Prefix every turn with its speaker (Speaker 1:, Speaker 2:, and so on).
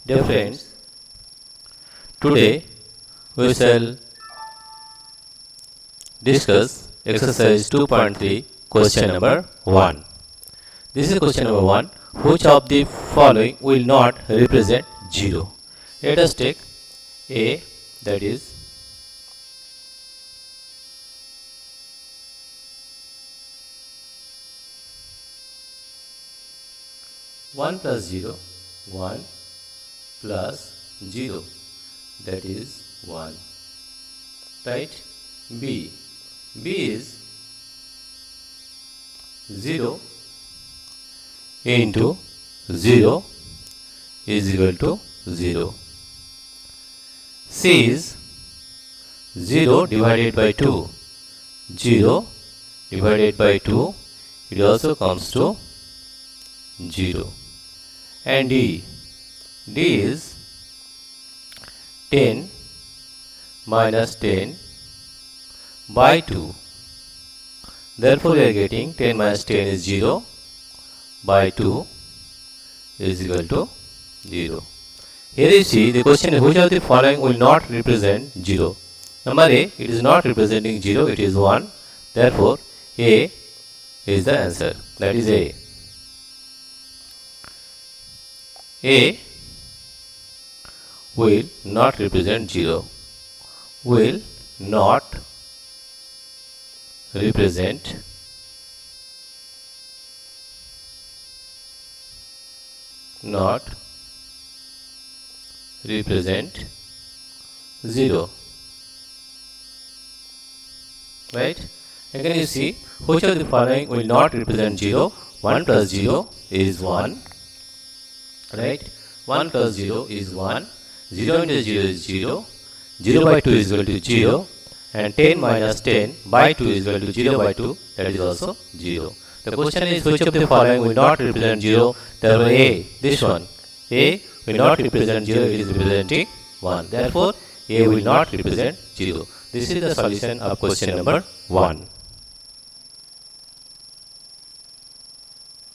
Speaker 1: Dear friends, today we shall discuss exercise 2.3 question number 1. This is question number 1. Which of the following will not represent 0? Let us take A, that is 1 plus 0, 1 plus 0, that is 1, right? B is 0 into 0 is equal to 0. C is 0 divided by 2, 0 divided by 2, it also comes to 0. And D is 10 minus 10 by 2. Therefore, we are getting 10 minus 10 is 0 by 2 is equal to 0. Here you see the question is which of the following will not represent 0. Number A, it is not representing 0, it is 1. Therefore, A is the answer. That is A. A will not represent 0. Will not represent not represent 0, right? Again you see which of the following will not represent 0. 1 plus 0 is 1, right? 1 plus 0 is 1, 0 into 0 is 0, 0 by 2 is equal to 0, and 10 minus 10 by 2 is equal to 0 by 2, that is also 0. The question is which of the following will not represent 0? Therefore A, this one, A will not represent 0, it is representing 1. Therefore A will not represent 0. This is the solution of question number 1.